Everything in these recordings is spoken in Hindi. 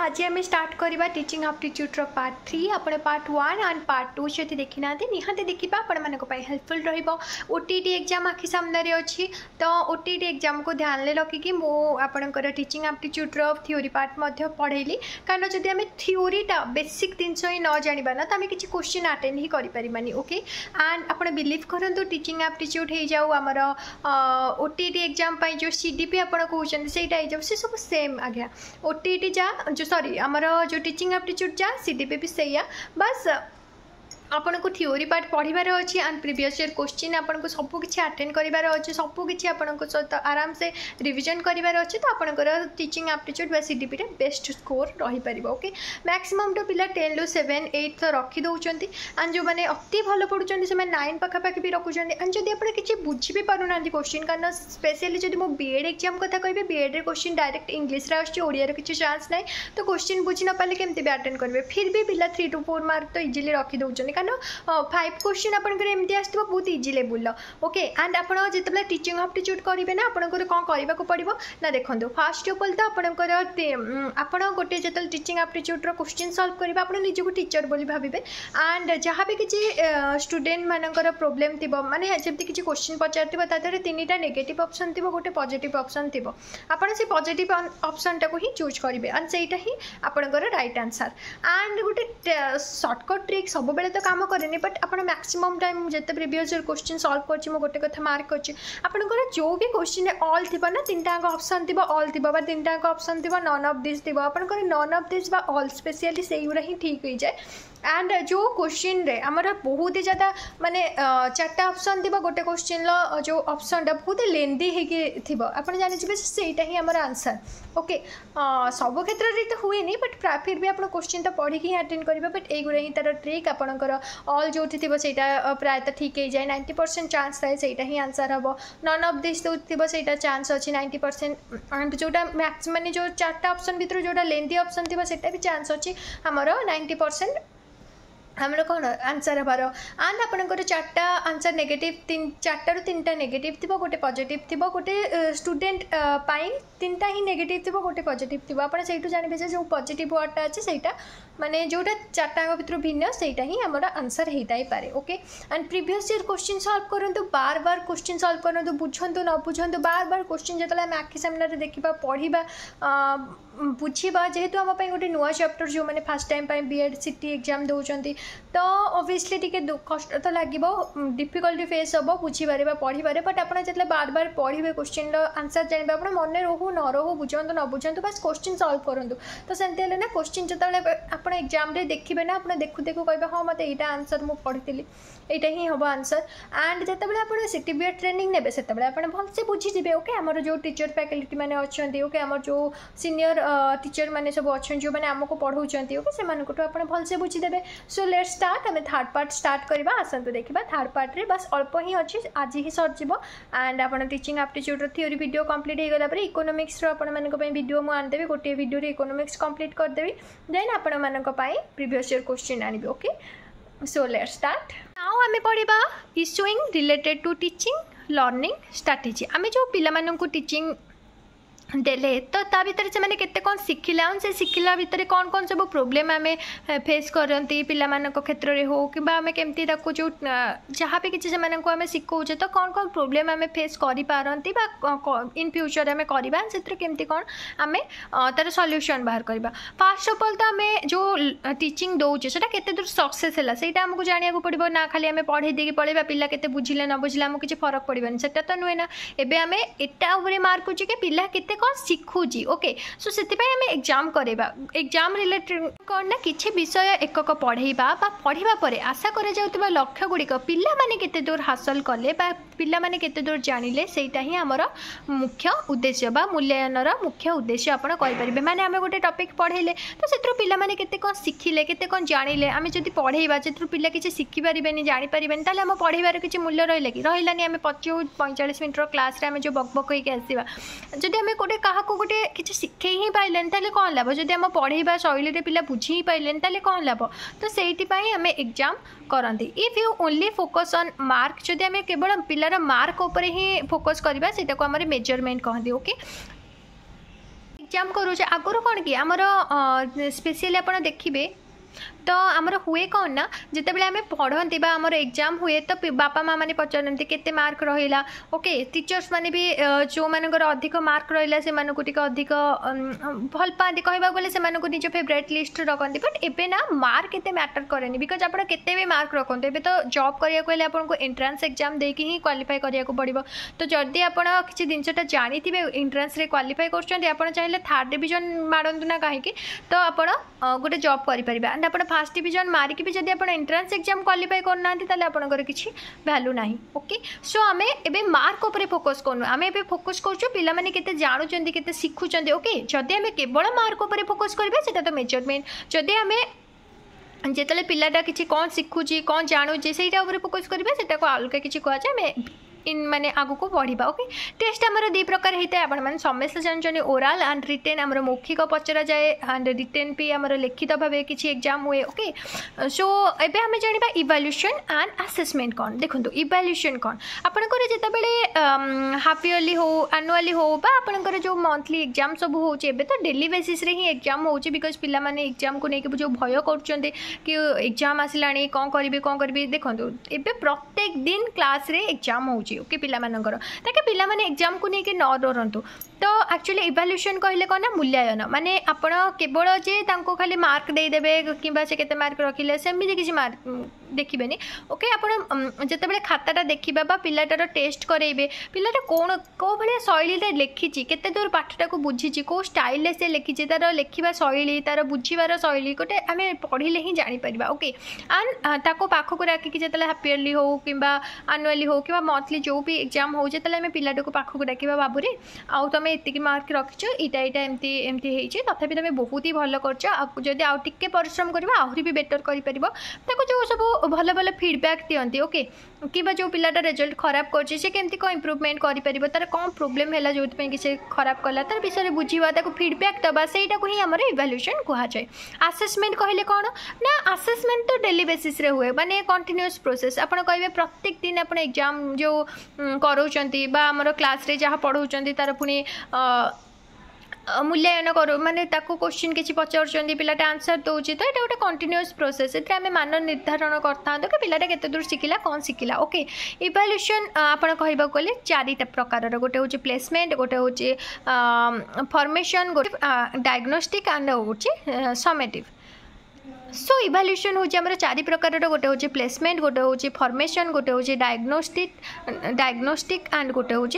आज आम स्टार्ट करवा टीचिंग एप्टीट्यूड पार्ट 3 आप पार्ट 1 एंड पार्ट 2 जब देखी ना निहाती देखा आपण हेल्पफुल रोटीटी एग्जाम आखि सामने अच्छी तो ओटीटी एग्जाम को ध्यान में रखिकी मुझे टीचिंग एप्टीट्यूड थ्योरी पार्ट पढ़ेली कारण जब आम थ्योरीटा बेसिक जिनस ही न जाना ना तो आम किसी क्वेश्चन अटेंड ही करें ओके एंड आप बिलीव करूँ टीचिंग एप्टीट्यूड हो जाऊ आमर ओटीटी एग्जाम जो सीडीपी आप कहते से जाऊ सी सब सेम आज्ञा ओटीटी जा जो सॉरी आमर जो टीचिंग एप्टीट्यूड जा सीडीपी भी सैया बस आपन को थ्योरी पार्ट पढ़ार अच्छी एंड प्रीवियस ईयर क्वेश्चन आपन को सबकि अटेंड करार अच्छे सबकि आपन को सहित आराम से रिविजन करार अच्छे तो आपंकर टीचिंग एप्टीट्यूड बा सीडीपी रे बेस्ट स्कोर रही ओके मैक्सिमम तो पिला 10 ରୁ 7 8 तो रखी दौरान एंड जो मैंने अति भल पढ़ुं से 9 पाखापाखि भी रखुच्च एंड जब आप किसी बुझी भी पार ना क्वेश्चन कारण स्पेशली जब मो बीएड एग्जाम कथा कह बीएड रे क्वेश्चन डायरेक्ट इंग्लिश आड़िया किसी चांस ना तो क्वेश्चन बुझी न पारे केमती भी अटेंड करेंगे फिर भी पिला 3 to 4 मार्क तो इजिली रखी दौरान कारण 5 क्वेश्चन आपंकर एमती आसो बहुत इजी लेवल ओके एंड आप जिते टीचिंग एप्टीट्यूड करेंगे ना आपंकर कौन करने पड़ो ना देखो फास्ट ऑफ ऑल तो आपंकर आप गोटे जो टीचिंग एप्टीट्यूड क्वेश्चन सॉल्व करेंगे आप निजक टीचर बोली भावे एंड जहाँ भी किसी स्टूडेंट मानकर प्रोब्लेम थी माने जब किसी क्वेश्चन पचार तादेह 3टा नेगेटिव ऑप्शन थी गोटे पॉजिटिव ऑप्शन थी आपड़ से पॉजिटिव ऑप्शन टाक ही चूज करेंगे एंड सेटा ही आपंकर राइट आंसर एंड गोटे शॉर्टकट ट्रिक सब बेले तो काम करें बट आप मैक्सिमम टाइम जिते प्रीवियस ईयर क्वेश्चन सॉल्व कर गोटे कथा मार्क कर आपंकर जो भी क्वेश्चन ऑल थी ना 3टा ऑप्शन थी ऑल थी 3टा ऑप्शन थी नन ऑफ दिस थी आपंकर none of this all specially से ही ठीक हो जाए एंड जो क्वेश्चन रे आमर बहुत ही ज़्यादा माने 4टा ऑप्शन थी गोटे क्वेश्चन जो ऑप्शन टा बहुत लेंदी होगी आप जाने सेटा ही आमर आंसर ओके सब क्षेत्र में तो हुए नहीं बट फिर भी आप क्वेश्चन तो पढ़ी ही अटेंड करेंगे बट यही ही तार ट्रिक आपंकर ऑल जो थी से प्रायतः ठीक हो जाए 90% चांस थाए से ही आंसर हम नन ऑफ दिस थी से चांस अच्छी 90% एंड जोटा मैक्स माने जो 4टा ऑप्शन भर जोटा लेंदी ऑप्शन थी से भी चांस अच्छी आमर 90% हमारे कौन आंसर हबार एंड आपंकर 4टा आंसर नेगेटिव 4टा ରୁ 3टा नेगेटिव थी गोटे पॉजिटिव थी गोटे स्टूडेंट 3टा ही नेगेटिव थी गोटे पॉजिटिव थी आप जानते जो पॉजिटिव वर्डटा अच्छे से माने जोटा 4टा भर भिन्न सेटा ही आमर आंसर होता ही पारे okay and previous year question solve करूँ बार बार क्वेश्चन सॉल्व करूँ बुझंतु न बुझंतु बार बार क्वेश्चन जो आम आखि सामने देखा पढ़ा बुझा जेहेतु आम गोटे नुआ चैप्टर जो मैंने फास्ट टाइम बीएड सीटी एग्जाम दौरान तो ऑब्वियसली टिके कष्ट तो लगे डिफिकल्टी फेस हम बुझीपारे पढ़ी बट आप जो बार बार पढ़े क्वेश्चन आंसर जानते आप मन रोहू न रोहू बुझंतु न बुझंतु बस क्वेश्चन सॉल्व करूँ तो सेमती ना क्वेश्चन जो आप एग्जाम देखिए ना आप देखु देखु कह हाँ मत यहाँ आंसर मुझे पढ़ी यहाँ ही हम आंसर एंड जिते आप सीटी बीएड ट्रेनिंग ने से भलसे बुझीजे ओके आमर जो टीचर फैकल्टी मैंने अच्छा ओके आमर जो सीनियर टीचर मैंने सब अच्छा जो मैंने आमको पढ़ाऊँ ओके से आप भलसे बुझीदे सो लेट स्टार्ट आम थर्ड पार्ट स्टार्ट करवा आसतु देखा थर्ड पार्ट रे बस अल्प ही अच्छी आज ही सरजिव एंड आप teaching aptitude theory video complete हो गला इकोनॉमिक्स वीडियो मुझे आनदेवी गोटे वीडियो इकोनॉमिक्स कंप्लीट करदेवी देन आपण प्रीवियस ईयर क्वेश्चन आनी okay so let start now आम पढ़ा issuing related to teaching learning strategy आम जो पिला टीचिंग देले तो ता भीतर से मैंने केते कौन शिखिला से शिखिला भीतर कौन कौन सब प्रोब्लेम आम फेस करती पिला क्षेत्र में हो कि आम केमती जो जहाँ भी किसी से आम शिखौचे तो कौन कौन प्रोब्लेम आम फेस करें इन फ्यूचर आम करवा से केमती कौन आम तार सॉल्यूशन बाहर करवा फास्ट ऑफ ऑल तो आम जो टीचिंग दौचे से केते दूर सक्सेस है ସେଇଟା आमको जाना पड़ो ना खाली आम पढ़े देकी पढ़ेगा पिला केते बुझिले न बुझिले आमको किसी फरक पड़ोनी से तो नुहे ना एबे आम एटा मार्क होची कि पिला केते कौन शिखुची ओके सो से एग्जाम करवा एग्जाम रिलेटेड कौन ना किसी विषय एकक पढ़ेबा पढ़ा पर आशा कर लक्ष्य गुड़िक पिला माने केते दूर हासिल कले पिला माने केते दूर जानिले सेटा ही आमर मुख्य उद्देश्य बा मूल्यांकन मुख्य उद्देश्य आपण कहि परिबे माने आमे गोटे टॉपिक पढ़ेले तो सेत्रु पिला माने केते कोन शिखिले केते कोन जानिले आमे जदि पढ़ेबा सेत्रु पिला किछि शिखि परिबेनी जानि परिबेनी ताले हम पढ़ेबार किछि मूल्य रहिला कि रहिलानी आमे 45 मिनिट क्लास रे आमे जो बकबक होई के आसीबा जदि आमे गोटे क्या गोटे किसी शिखे ही पाइले कौन लाभ जब आम पढ़ेबा शैली रे पिला बुझी ही पाइले कौन लाभ तो से आम एग्जाम करती if you only focus on mark जदि आम केवल पिलार मार्क उपर ही फोकस करवा से आम मेजरमेंट कहते ओके एग्जाम करूचे आगुरी कौन कि आमर स्पेशली आप देखिए तो आमर हुए कौन ना जिते आम पढ़ती आमर एग्जाम हुए तो बापा माँ मैंने पचारती केते मार्क रहा ओके टीचर्स मैंने भी जो मानकर अधिक मार्क रहा से अधिक भल पाती कहवाक गले से निज फेवरेट लिस्ट रखती बट एबे ना मार्क एते मैटर करेनि बिकज आप केते भी मार्क रखते एबे तो जॉब करिया को आपको एंट्रांस एग्जाम देकी ही क्वालिफाई करिया को पड़िबो तो जदि आप किसी जिनसटा जानी थे एंट्रांस रे क्वालिफाई कर चाहिए थर्ड डिवीजन मारंतु ना कहीं तो आप गोटे जॉब करें एंड आप फास्ट डिवीजन मारिकी भी जब आप एंट्रांस एग्जाम क्वालिफाई करना ताले आपनकर किसी वैल्यू ना ओके सो आम ए मार्क उपर फोकस करूँ आम ए फोकस कर पे केते जानुचंती केते शिखुचंती ओके जदि आम केवल मार्क उपर फोकस करबा सेटा तो मेजरमेंट जदि आम जिते पिलाटा किसी कौन शिखुची कौन जानूचे से फोकस करबा सेटा को अलग किसी कहुए इन माने आगु को बढ़िबा ओके टेस्ट हमर दी प्रकार होता है आपण माने समस्त जानछनी ओरल एंड रिटेन हमर मौखिक पचरा जाए एंड रिटेन भी हमर लिखित भाबे किछि एग्जाम हुए ओके सो एबे हम जानिबा इवैल्यूएशन एंड असेसमेंट कोन देखंतु इवैल्यूएशन कोन आपनकर जेते बेले हाफ ईयरली हो एनुअली हो बा आपनकर जो मंथली एग्जाम सब होचे एबे तो डेली बेसिस रे ही एग्जाम होचे बिकॉज़ पिला माने एग्जाम को नेके जो भय करचंदे कि एग्जाम आसिलाणी कोन करबे देखंतु एबे प्रत्येक दिन क्लास रे एग्जाम होचे ओके पिला मानकर ताके पिला माने एग्जाम को लेके न डरंतु तो एक्चुअली इवैल्यूएशन कहले कौन ना मूल्यांकन माने आपण केवल जे तांको खाली मार्क दे देबे किबा से केते मार्क रखिले सेमि किसी मार्क देखिबेनी ओके आपण जते बेले खाताटा देखिबा बा पिलाटार टेस्ट करेबे पिलाटा कोन को भले शैलीटा लेखिची केते दूर पाठटा को बुझिची को स्टाइल ले से लेखिची तार लेखिबा शैली तार बुझिबार शैली कोटे आमे पढिले ही जानि परिबा ओके एंड ताको पाखो को राखि कि जतले हाफ ईयरली हो किबा एनुअली हो किबा मंथली जो भी एग्जाम हो जतले आमे पिलाटा को पाखो को डाकिबा बाबूरे आउ तमे एतिकी मार्क रखिछ इटा एमती एमती हेइछि तथापि तमे बहुत ही भलो करछ जदि आउ टिके परिश्रम करबा आहुरी भी बेटर करि परिबो ताको जो सब भल भल फीडबैक दियंती ओके कि जो पिलाटा रिजल्ट खराब करछि से केमती को इम्प्रूवमेंट करि परिबो तार कोन प्रॉब्लम हैला जोति पे कि से खराब कला तार विषय रे बुझिबा ताको फीडबैक दबा सेटा को ही हमर इवैल्यूएशन कहा जाय असेसमेंट कहले कोन ना असेसमेंट तो डेली बेसिस रे हुए माने कंटीन्यूअस प्रोसेस आपण कहबे प्रत्येक दिन आपण एग्जाम जो करूचंती बा हमर क्लास रे जहा पढौचंती तार पुनी मूल्यांकन करूँ माने ताको क्वेश्चन किसी पचार पिलाटा आंसर दौर तो ये गोटे कंटिन्यूअस प्रोसेस ये आम मान निर्धारण करता कि पिलाटा केते दूर शिखिला कौन शिखिला ओके इवैल्यूएशन आपण कहबा गले चारिटा प्रकार गोटे हूँ प्लेसमेंट गोटे हूँ फॉर्मेशन गोटे डायग्नोस्टिक एंड हूँ समेटिव सो इवैल्यूएशन हूँ आम चारि प्रकार गोटे हूँ प्लेसमेंट गोटे हूँ फॉर्मेशन गोटे हूँ डायग्नोस्टिक एंड गोटे हूँ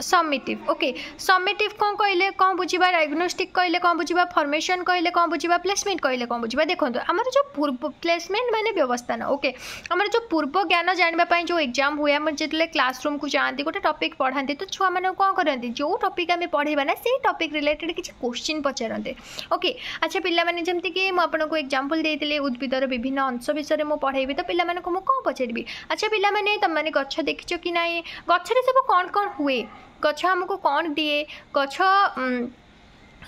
समेटिव ओके समेटिव कौन कहले कौन बुझा डायग्नोस्टिक कहले कौन बुझा फॉर्मेशन कहले कौन बुझा प्लेसमेंट कहले कौन बुझा देखो आमर जो पूर्व प्लेसमेंट माने व्यवस्था ना ओके आमर जो पूर्व ज्ञान जानापी जो एग्जाम हुए आम जो क्लासरूम को जाती गोटे टॉपिक पढ़ाते तो छुआ मैंने कौन करती जो टॉपिक आम पढ़ेबा ना से टॉपिक रिलेटेड किसी क्वेश्चन पचारते ओके अच्छा पिलामाने जमती कि मुझे एग्जांपल देते उद्भिदर विभिन्न अंश विषय में पढ़ेबी तो पिला मानक मु कौन पचारि अच्छा पिलामाने तुम मैंने गछ देखिछ कि नाई गछरे सब कौन कौन हुए गछ आमको कौन दिए गछ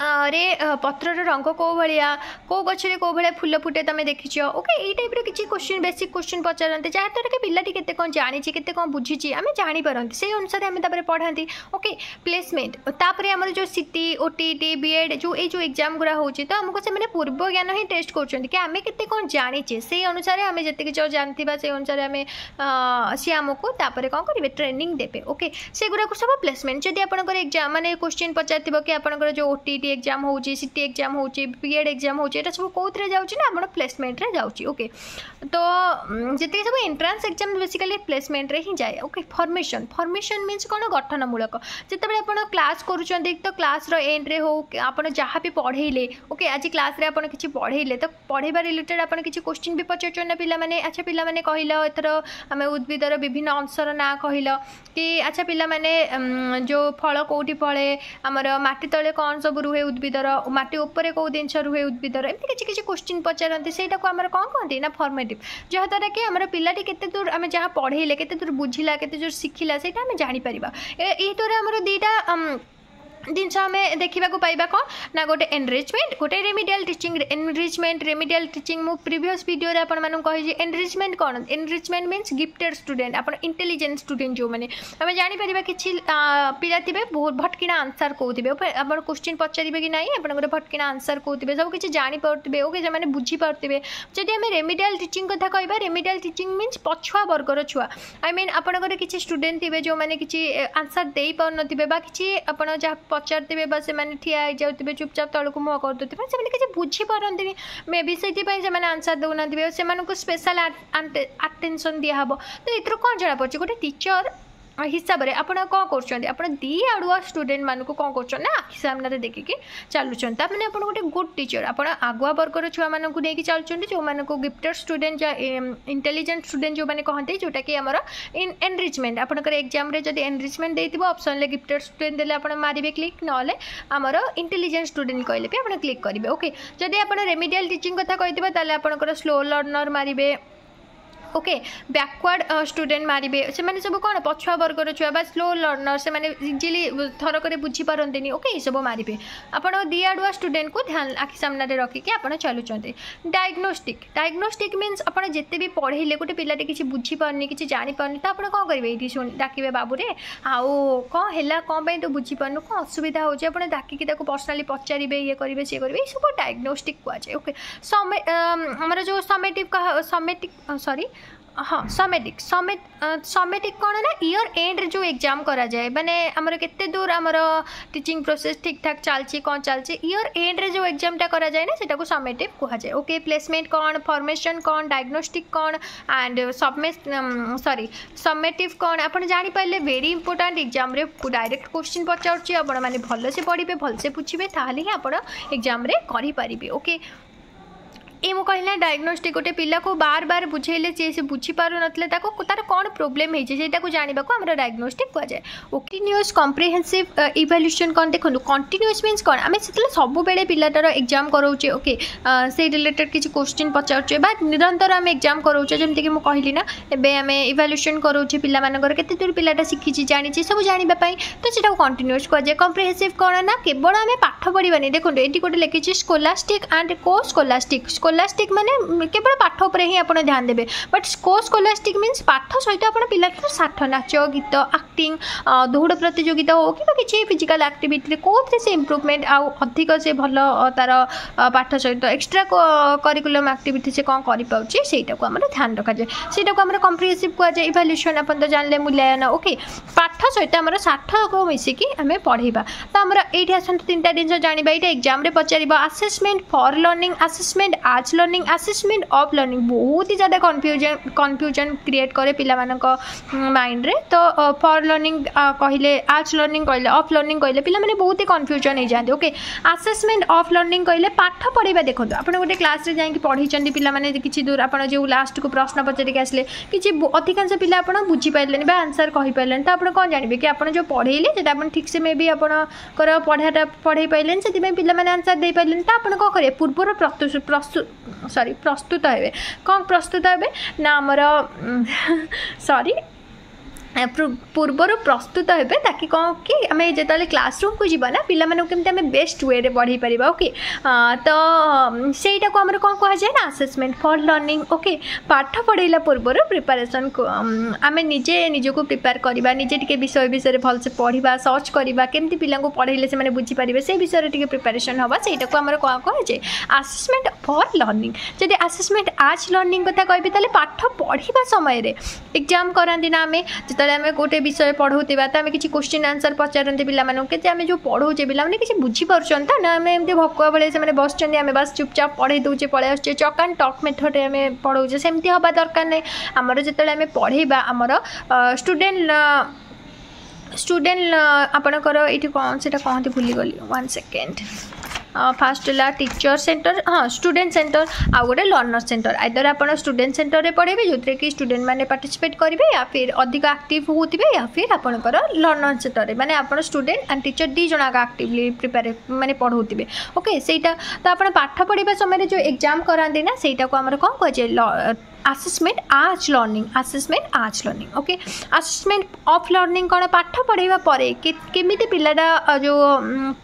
रे पत्रर रंग कौ भाया कौ गचरे कौ भाया फूल फुटे तुम देखिछ ओके ये टाइप किसी क्वेश्चन बेसिक क्वेश्चन पचारते जहाँद्वारा कि पिलाटी केते कौन जानी केते कौन बुझी आम जानीपारती से अनुसार आम पढ़ाती ओके प्लेसमेंट तापर आमर जो सीटी ओटीटी बीएड जो ये एग्जाम गुरा हो तो आमको से पूर्व ज्ञान ही टेस्ट कर आम केते कौन जानीचे से अनुसार आम जी जो जानता से अनुसार आम सी आमको तापर कौन करेंगे ट्रेनिंग देते ओके से गुरा सब प्लेसमेंट जदि आप एग्जाम मैंने क्वेश्चन पचार कि आपंकर जो ओटीटी एग्जाम हो सीटी एग्जाम हो बीएड एग्जाम हो सब कौन जाऊँगी ना आप प्लेसमेंट रे जाऊँगी ओके तो जितने सब एंट्रांस एग्जाम बेसिकली प्लेसमेंट रे ही जाए ओके फॉर्मेशन फॉर्मेशन मीन्स कौन गठनमूलक जिते आप क्लास करुँच तो क्लास एंड रे हो आप जहाँ भी पढ़ेले ओके आज क्लास रे आप किसी पढ़ेले तो पढ़ेबा रिलेटेड आप किसी क्वेश्चन भी पचार ना पिलामाने अच्छा पिलामाने कहल एथर आम उद्भिदर विभिन्न अंशर ना कहल कि अच्छा पिलामाने जो फल कौटी फले आमर माटी तले कौन सब रुहे उद्भिदर माटी उपरे कौ जिन रुहे उद्भिदर एमती किसी किसी क्वेश्चन पचारती से आम कौन कहते ना फॉर्मेटिव जहाँद्वारा कि आम पिलाटी केते दूर आम जहाँ पढ़ेले केते दूर बुझिला केते दूर शिखिला से आम जानीपर ये द्वारा आमर दीटा जिनस आम देखा पाइबा कौन ना गोटे एनरिचमेंट गोटे remedial teaching enrichment remedial teaching मु प्रीवियस वीडियो रे आपण मानू कहि एनरिचमेंट कौन एनरिचमेंट मीन्स गिफ्टेड स्टूडेंट आपण इंटेलिजेंट स्टूडेंट जो मैंने आम जापर कि पिला थे बहुत भटकिना आंसर कौथे आप क्वेश्चन पचारे कि नहीं आप भटकिना आंसर कौथे सब किसी जापे ओके से बुझीपे जदि आम रेमिडियल टीचिंग कथा कह रेमिडियल टीचिंग मीन्स पछुआ वर्गर छुआ आई मीन आपंकर किसी स्टूडेंट थे जो मैंने किसी आंसर दे पार ना कि आप पचारे बा से ठिया हो जाते चुपचाप तलक मुह कर देते से किसी बुझीपारती मे भी से आंसर दौना से स्पेशल अटेंशन दिहब तो ये कौन जना पड़े गोटे टीचर हिसाब से आप कौन कर दी आड़ुआ स्टूडेंट मानक कौन कर आखि सामने देखिकी चलुन मैंने आप गोटे गुड टीचर आप आगुआ वर्गर छुआ मानक नहीं चलुँच जो मानक गिफ्टेड स्टूडेंट इंटेलिजेंट स्टूडेंट जो मैंने कहते जोटा कि आमर एनरिचमेंट आपंकर एग्जाम जब एनरिचमेंट देती ऑप्शन गिफ्टेड स्टूडेंट देले आप मारे क्लिक ना आमर इंटेलिजेंट स्टूडेंट कहले भी आप क्लिक करेंगे ओके जदि आप रेमिडियल टीचिंग कथा कही ताले आपंकर स्लो लर्नर मारे ओके बैकवर्ड स्टूडेंट मारे से मैंने सब कौन पछुआ वर्गर छुआ बा स्लो लर्नर से मैंने इजिली थरक बुझीपारती ओके ये सब मारे आप दी आड़ुआ स्टूडेंट को ध्यान आखि सामने रखिकी आप चलुँच डायग्नोस्टिक मीन्स आप जिते भी पढ़ेले गोटे पिलाटे किसी बुझीपारनी किसी जापारनी तो आप कौन करेंगे ये डाके बाबूरे आउ कौन है कौन तो बुझीपारनु कौन असुविधा हो डाकिकी पर्सनाली पचारे ये करेंगे सी करेंगे ये सब डायग्नोस्टिक कहुए ओके आमर जो समेटिक सॉरी हाँ समेटिक कौन ना ईयर एंड जो एग्जाम करा जाए माने आमर केते दूर आमर टीचिंग प्रोसेस ठीक ठाक चलती कौन चलती ईयर एंड रे जो एग्जामटा करा जाए ना सेटा को समेटिव कहा जाए ओके प्लेसमेंट कौन फॉर्मेशन कौन डायग्नोस्टिक कौन एंड समेटिव कौन आप जानी पारे वेरी इंपोर्टेंट एग्जाम रे डायरेक्ट क्वेश्चन पचारुची आपण माने भल से पढ़े भल से पूछे ताहले ही आप एग्जाम रे करि पारिबे ओके ये मुझे कहना डायग्नोस्टिक गोटे पिला को बार बार बुझेले से बुझीपार ना तार कौन प्रोब्लेम होता जानवा को आम डायग्नोस्टिक कहुए कंटिन्यूअस कम्प्रिहेंसिव इवैल्यूएशन कौन देखो कंटिन्यूअस मीन्स कौन आम से सब बेले पिलाटार एग्जाम कराऊे ओके से रिलेटेड किसी क्वेश्चन पचारे निरंतर आम एग्जाम कराऊे जमीक मुझे कहली ना एवं आम इवैल्यूएशन कराऊे पिलामानकर केते दूर पिलाटा शिखी जानी सब जानापी तो सीटा कंटिन्यूअस कहुए कम्प्रिहेंसिव कौन ना केवल आम पाठ पढ़ानी देखो ये गोटे लिखी स्कोलास्टिक एंड को स्कोलास्टिक माने केवल पाठ उपर ही आप ध्यान देवे बट स्कोलास्टिक मीन्स पाठ सहित आप पिला साठ नाच गीत एक्टिंग दौड़ प्रतियोगिता हो कि किसी फिजिकल एक्टिविटी कौन से इम्प्रूवमेंट आउ अधिक से भल तार पाठ सहित एक्सट्रा करिकुलम एक्टिविटी से कौन करा को आम ध्यान रखा जाए ସେଇଟା को आम कम्प्रिहेंसिव कहुए इवैल्यूएशन आप जानले मूल्यांकन ओके पाठ सहित आम 60 को मिसिकी आम पढ़ेबा तो आम ये आसत 3टा जिन जानवा ये एग्जाम रे पचार असेसमेंट फॉर लर्निंग असेसमेंट आज लर्निंग असेसमेंट ऑफ लर्निंग बहुत ही ज़्यादा कन्फ्यूजन क्रिएट करे पिला माइंड रे तो फॉर लर्निंग कहले आज लर्निंग कहले ऑफ लर्निंग कहले पिला माने बहुत ही कन्फ्यूजन हो जाते ओके असेसमेंट ऑफ लर्निंग कहले पाठ पढ़ेबा देखो आप गोटे क्लास रे जाई पढ़ी पिला माने किछि दूर आप जो लास्ट को प्रश्न पचारिक आसले किसी अधिकांश पिला आप बुझी पारे बा आंसर कहि पारे तो आप कौन जानबे कि आप जो पढ़ेले से आप ठीक से मे भी आपणकर पढ़ाटा पढ़े पारे से पिला माने आंसर दे पारे तो आप कौन करेंगे पूर्वर प्रस्तुत हे कौन प्रस्तुत हे ना आमर सॉरी पूर्वर प्रस्तुत हे ताकि कौन कि आम जो क्लासरूम को जीवा ना पिला केमती आम बेस्ट वे रे पढ़ी पार ओके तो सहीटा को आम कौन कहुए ना असेसमेंट फॉर लर्निंग ओके पाठ पढ़ेला पूर्वर प्रिपारेसन को आम निजे निजक प्रिपेयर करवा निजे टे विषय विषय भलसे पढ़ा सर्च करवा केमती पिला पढ़ेले से बुझीपारे से विषय टे प्रिपारेसन हवा सहीटा को आम कौन कहुए असेसमेंट फॉर लर्निंग जब असेसमेंट आज लर्निंग कथा कहि ताले पाठ पढ़ा समय एग्जाम कराती ना आम आम गोटे विषय पढ़ाऊा तो आम किसी क्वेश्चन आंसर पचारते पे आम जो पढ़ाऊे पे किसी बुझीपार ना आम एमती भकुआ भाई से बस आम बस चुपचाप पढ़े दूचे पलि आसचे चक एंड टक मेथड आम पढ़ाऊे सेमती हवा दरकार नहीं आमर जो आम पढ़ेबा आमर स्टूडेंट आपणकर ये कौन से कहते भूलीगली 1 सेकेंड फास्ट है टीचर सेंटर हाँ स्टूडेंट सेंटर आउ गोटे लर्नर सेंटर आइदर आप स्टूडेंट सेंटर में पढ़े जो कि स्टूडेंट मैंने पार्टिसिपेट करेंगे या फिर अधिक एक्टिव होते या फिर आपंकर लर्नर सेंटर माने आप स्टूडेंट एंड टीचर दी जन एक्टिवली प्रिपेयर माने पढ़ाऊे ओके सहीटा तो आप पाठ पढ़ा समय जो एग्जाम कराते ना सहीटा को आम कौन कहे आसेसमेंट आज learning okay assessment of learning कौन पाठ पढ़ाइबा परे केमी पिलाटा जो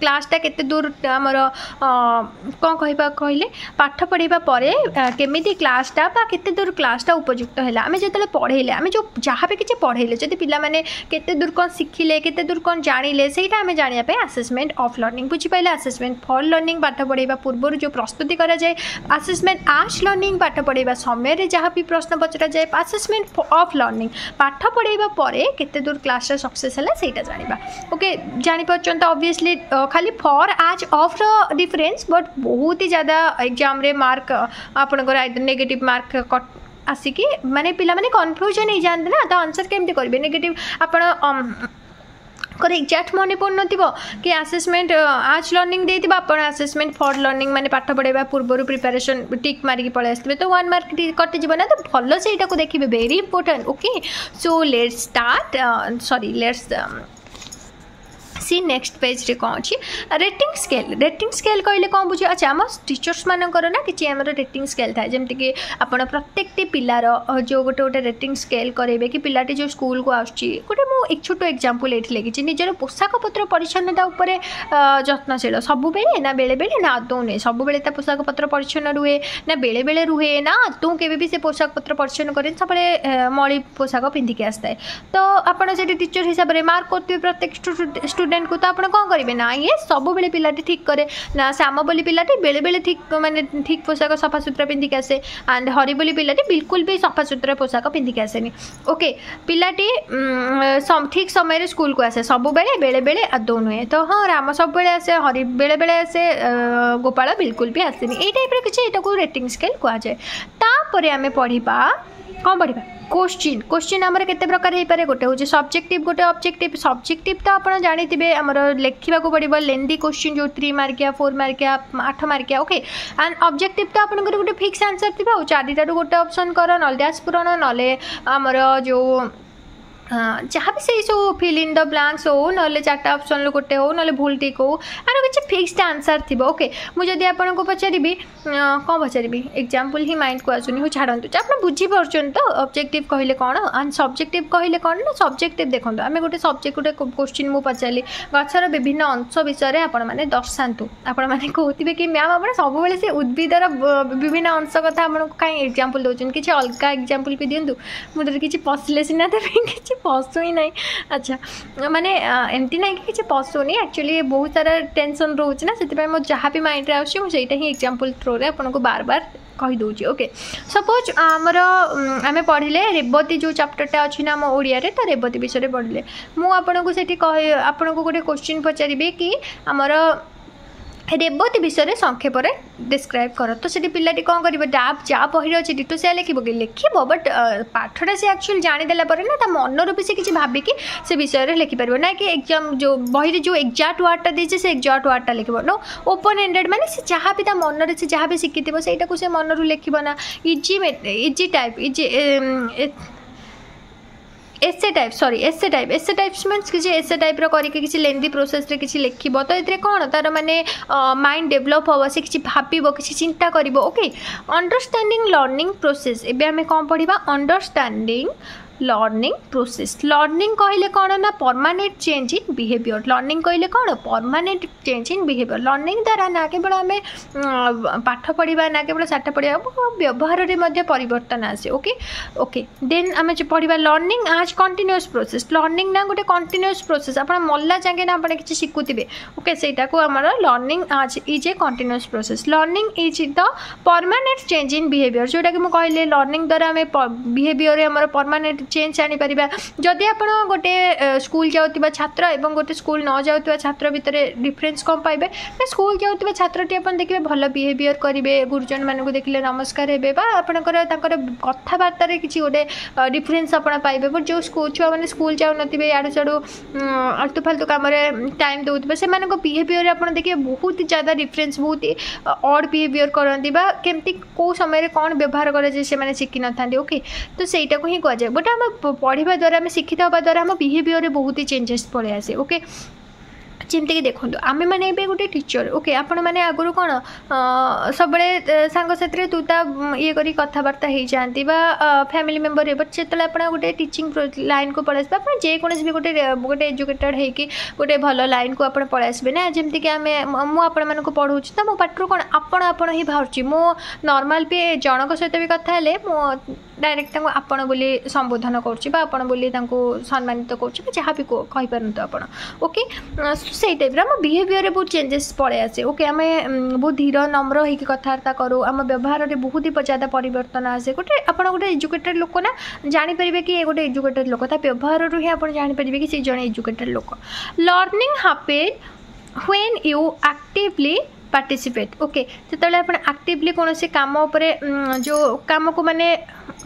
क्लासटा केते दूर आमर कौन कहबा कहले पाठ पढ़ाइबा परे केमी क्लासटा बा केते दूर क्लासटा उपयुक्त है आम जो पढ़ेले आम जो जहाँ भी किसी पढ़ेले जब पिला माने केते दूर कौन शिखिले केते दूर कौन जानिले सेटा आम जानिया आसेसमेंट ऑफ लर्निंग बुझीपारे आसेसमेंट फॉर लर्निंग पाठ पढ़ाइबा पूर्व जो प्रस्तुति करा जाए आसेसमेंट आज लर्निंग पाठ पढ़ाइबा समय रे जहाँ भी प्रश्न पचरा जाए आसेसमेंट ऑफ लर्निंग पाठ पढ़ाइबा परे केते दूर क्लास सक्सेस है सेटा जानिबा ओके जानि परछन तो ऑब्वियसली खाली फॉर आज ऑफ रो डिफरेंस बट बहुत ही ज्यादा एग्जाम रे मार्क आपनकर नेगेटिव मार्क आसिकी माने पिला माने कन्फ्यूजन हो जाते ना तो आंसर केमती करेंगे नेगेटिव आप एक्जाक्ट मन पड़ न कि आसेसमेंट आज learning they assessment for learning माने पाठ पढ़ाइबा पूर्व प्रिपरेशन टिक मारिक पलि आसते तो 1 मार्क कटिज ना तो भल से देखिए very important okay so let's start let's see next page रे कौन अच्छी रेटिंग स्केल कहले कौन बुझे अच्छा आम टीचर्स मानकर ना कि आम रेटिंग स्केल थाए जमती कि आप प्रत्येक पिलार जो गोटे गोटे रेटिंग स्केल करेंगे कि पिलाटी जो स्कूल को आसुच्ची गोटे मु एक छोट एग्जांपल ये लिखी निजर पोशाक पत्र परिच्छन्नता उपर जत्नशील सब बेले ना बेले बेले ना आदौ नुहे सब बेले पोशाक पत्र परिच्छन्न रुहे ना बेले बेले रुहे ना आदौ केवे भी से पोशाक पत्र परिच्छन्न करें सब मଳି पोशाक पिंधिकी आसता तो आपड़ से टीचर हिसाब से मार्क करते प्रत्येक स्टूडेंट को तो आप कौन करेंगे ना ये सब बेले पिलाटी ठीक करे ना श्याम बोली पिलाटी बेले बेले ठीक माने ठीक पोशाक सफा सुतरा पिंधिकी आसे एंड हरि बोली पिलाटी बिल्कुल भी सफा सुतरा पोशाक पिंधिकी आसेनी ओके पिलाटी ठीक समय स्कूल को आसे सब बेले बेले बेले आदौ नुहे तो हाँ राम सब बेले आसे हरि बेले बेले आसे गोपाल बिल्कुल भी आसेनी ये टाइप किसी यहाँ रेटिंग स्केल कहुए तापर आम पढ़ा कौन पढ़ा क्वेश्चन आमर केते प्रकार हो पारे गोटे हूँ सब्जेक्टिव गोटे ऑब्जेक्टिव सब्जेक्टिव तो आप जानते आमर लिखा पड़ो लेंदी क्वेश्चन जो 3 मार्किया 4 मार्किया 8 मार्किया ओके एंड ऑब्जेक्टिव तो आप गोटे फिक्स आंसर थी 4 गोटे ऑप्शन कर ना डैश पूरण ना आमर जो जहाँ भी से सब फिल इन द ब्लैंक्स हो ना 4टा ऑप्शन गोटे हो ना भूल ठीक हो आर किसी फिक्सड आंसर थी ओके मुझे आपको पचारि कौन पचारि एग्जांपल ही माइंड को आसुनी हो छाड़ू आप बुझीपार तो ऑब्जेक्टिव कहले कौन एंड सब्जेक्टिव कहले कौन ना सब्जेक्टिव देखो आम गोटे सब्जेक्ट गोटे क्वेश्चन मुझे पचारि गचर विभिन्न अंश विषय आपण मैंने दर्शातु आपण मैंने कहते कि मैम आप सब से उद्भिदर विभिन्न अंश कथा आपको कहीं एग्जांपल दौरान किसी अलग एग्जांपल भी दिंतु मुझे किसी पशले सीना देवी कि पशु ही ना अच्छा माने एमती ना कि पशुनी एक्चुअली बहुत सारा टेंशन रोचे ना से मो जहाँ भी माइंड रे आसटा ही एग्जांपल थ्रो रे आपको बार बार कहीदे ओके सपोज आमर आम पढ़ले रेवती जो चैप्टरटा अच्छी ना आम ओडिया रे तो रेवती विषय पढ़ले मुझे आपको गोटे क्वेश्चन पचारि कि आमर रेवती विषय संक्षेप डिस्क्राइब कर तो से पिलाटी कौन कर डाब जा बही अच्छे डिटो से लिख बट पाठटा से एक्चुअली जानीदेला ना मनर भी से किसी भाविकी से विषय लिखिपर ना कि एग्जाम जो बही जो एक्जाक्ट वार्डटा देचे से एक्जाक्ट वार्डटा लिख नो ओपन एंडेड माने से जहाँ भी मन से जहाँ भी शिखी सेटा को से मनरू लिखना इजी टाइप इजी एसे टाइप्स मीन्स किसी एसे टाइप करके किसी लेंदी प्रोसेस रे किसी लिखिब तो ये कौन तार माने माइंड डेभलप हम से किसी भाव किसी चिंता कर ओके अंडरस्टैंडिंग लर्निंग प्रोसेस एबे आमे कौन पढ़ा अंडरस्टैंडिंग लर्निंग प्रोसेस लर्निंग कहले कौन ना permanent change in behaviour learning कहले कौन permanent change in behaviour learning द्वारा ना केवल आम पाठ पढ़ा ना केवल साठ पढ़ा व्यवहार में परिवर्तन आसे ओके ओके देन आम पढ़ा लर्निंग आज कंटिन्यूअस प्रोसेस लर्निंग ना गोटे कंटिन्यूअस प्रोसेस आप मल्ला जाए ना आप किसी शिखुवे ओके सेटा को आम लर्निंग आज is a continuous process learning is the permanent change in behaviour जोटा कि मुझे कहले लर्निंग द्वारा आम बिहेवियर आम परमानेंट चेंज जापर जदि आप गोटे स्कूल जाऊा छात्र और गोटे स्कूल न जाऊा छात्र भितर डिफरेन्स कौन पाइबे ना स्कूल जाऊा छात्रटी आप देखिए भल बिहेवियर करेंगे गुरुजन मानक देखिले नमस्कार हे आपंकर कथबार्तार किसी गोटे डिफरेन्स आप पाइबे बट जो छुआ मैंने स्कूल जाऊन याड़ू साड़ू आलतू फालतू कम टाइम दौते से बिहेवियर आप देखिए बहुत ज़्यादा डिफरेन्स बहुत अड बिहेवियर करती केमती कौ समय कौन व्यवहार करे से शिखी न था ओके तो सहीटा को ही कहुए बट आम पढ़ा द्वारा आम शिक्षित होगा द्वारा आम बिहेवियर बहुत ही चेंजेस पड़े आसे ओके ଯେମିତିକି ଦେଖନ୍ତୁ ଆମେମାନେ ଏବେ ଗୋଟେ ଟିଚର ଓକେ ଆପଣମାନେ ଆଗରୁ କ'ଣ ସବୁବେଳେ ସାଙ୍ଗସାଥିରେ ତୁ ତା ଇଏ କରି କଥାବାର୍ତ୍ତା ହେଇଯାଆନ୍ତି ବା ଫ୍ୟାମିଲି ମେମ୍ବର ହେବ ଯେତେବେଳେ ଆପଣ ଗୋଟେ ଟିଚିଂ ଲାଇନ୍କୁ ପଳେଇ ଆସିବେ ଆପଣ ଯେକୌଣସି ବି ଗୋଟେ ଏଜୁକେଟେଡ଼ ହେଇକି ଗୋଟେ ଭଲ ଲାଇନ୍କୁ ଆପଣ ପଳେଇ ଆସିବେ ନା ଯେମିତିକି ମୁଁ ଆପଣମାନଙ୍କୁ ପଢ଼ଉଛି ତ ମୋ ପାଠରୁ କ'ଣ ଆପଣ ହିଁ ବାହାରୁଛି ମୁଁ ନର୍ମାଲ୍ ବି ଜଣଙ୍କ ସହିତ ବି କଥା ହେଲେ ମୁଁ ଡାଇରେକ୍ଟ ତାଙ୍କୁ ଆପଣ ବୋଲି ସମ୍ବୋଧନ କରୁଛି ବା ଆପଣ ବୋଲି ତାଙ୍କୁ ସମ୍ମାନିତ କରୁଛି ବା ଯାହା ବି କହିପାରନ୍ତୁ ଆପଣ ଓକେ ସେଇ ଟାଇପ୍ର ଆମ ବିହେଭିଅରରେ ବହୁତ ଚେଞ୍ଜେସ୍ ପଳେଇ ଆସେ ଓକେ ଆମେ ବହୁତ ଧୀର ନମ୍ର ହେଇକି କଥାବାର୍ତ୍ତା କରୁ ଆମ ବ୍ୟବହାରରେ ବହୁତ ହି ज़्यादा ପରିବର୍ତ୍ତନ ଆସେ ଆପଣ ଗୋଟେ ଏଜୁକେଟେଡ଼ ଲୋକ ନା ଜାଣିପାରିବେ କି ଏ ଗୋଟେ ଏଜୁକେଟେଡ଼ ଲୋକ ତା ବ୍ୟବହାରରୁ ହିଁ ଆପଣ ଜାଣିପାରିବେ କି ସେ ଜଣେ ଏଜୁକେଟେଡ଼ ଲୋକ learning happen when you actively participate okay जिते आप आक्टिवली कौन से काम जो कम को माने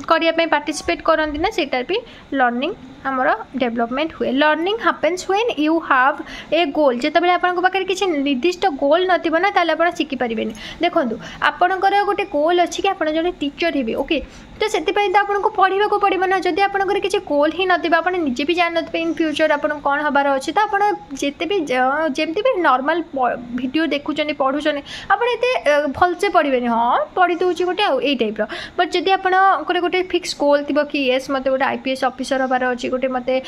करने पार्टिसिपेट करती ना सेटा भी लर्निंग आमर डेवलपमेंट हुए learning happens when you have a goal जिते आपन पाखे किसी निर्दिष्ट गोल नथिबो ना ताले आपण शिखि परिबेनी देखंतु आपणकर गोटे गोल अछि कि आपण जने टीचर हेबे ओके तो से आपन को पढ़ा को पड़ो ना जदि आपंकर किसी गोल ही नथिबा आपण निजे भी जान नथिबे इन फ्यूचर आपन कौन हबार अच्छी तो आपण जिते भी जमती भी नॉर्मल वीडियो देखुचनी पढ़ुचनी आपण एते भलसे पढ़िबेनी हाँ पढ़ी दउची गोटे आ ए टाइप रो बट जदि आपन गोटे फिक्स गोल थिबो कि यस मते गोटे आईपीएस ऑफिसर हबार अच्छी गोटे मते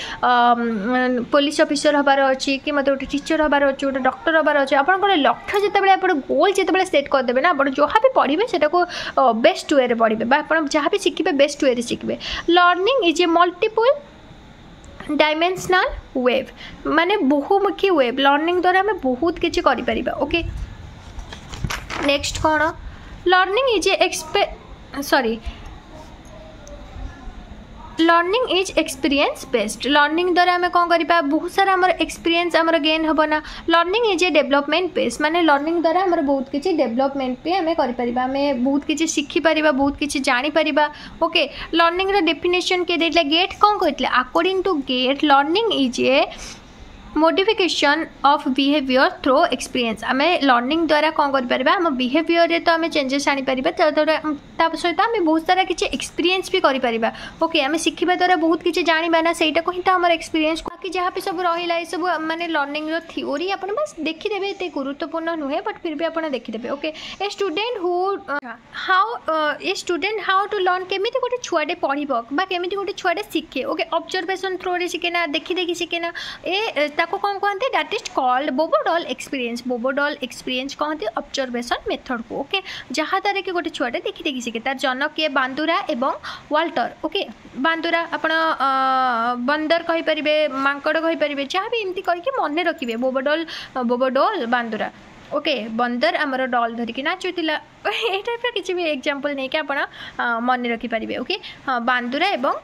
पुलिस ऑफिसर हबार अच्छी कि मते गोटे टीचर हबार अच्छी गोटे डॉक्टर हबार अच्छी आपन लक्ष्य जिते आप गोल जिते सेट करदेवे ना आप जहाँ भी पढ़े से बेस्ट वे पढ़े आप जहाँ भी शिखे बेस्ट वे शिखे learning is a multiple dimensional wave माने बहुमुखी वेव लर्निंग द्वारा आम बहुत किसी कर ओके नेक्स्ट कौन learning is a learning is experience based learning द्वारा आम कौन करवा बहुत सारा आम एक्सपीरियंस आम गेन हम ना learning is A development based माने लर्निंग द्वारा आम बहुत किसी डेवलपमेंट भी आम कर बहुत किसी शिखिपर बहुत किसी जापर ओके लर्निंग डेफिनेशन किए देते गेट कौन कहते according to Gate learning is a modification of behaviour through experience आम लर्निंग द्वारा कौन कर आम बिहेवियर तो आम चेंजेस आनीपर सहित आम बहुत सारा किसी एक्सपीरियंस भी कर ओके आम शिखा द्वारा बहुत किसी जाना ना सहीटा को ही तो आम एक्सपीरियंस बाकी जहाँ भी सब रहा ये सब माने लर्निंग थ्योरी आप बस देखीदे ये गुरुत्वपूर्ण नुहे बट फिर भी आप देखीदे okay a student how to learn केमी गोटे छुआटे पढ़ केमी गोटे छुआटे शिखे ओके ऑब्जर्वेशन थ्रू रे शिखे ना देखी देखी शिखे ना ए ताको कौन कहते दैट इज कॉल्ड बोबोडल एक्सपीरियंस कहते ऑब्जर्वेशन मेथड को ओके जहाँ द्वारा कि गोटे छुआटे देखी देखी शिखे तार जनक किए बांदुरा एवं वाल्टर ओके बांदुरा आपण बंदर कहींपारे मांकड़ कहींपारे जहाँ भी एमती करके मन रखिए बोबोडल बांदुरा ओके बंदर आमर डल धरिकी नाचुला ये टाइप किसी भी एग्जांपल नहीं कि आप मन रखिपारे ओके हाँ बांदुरा एवं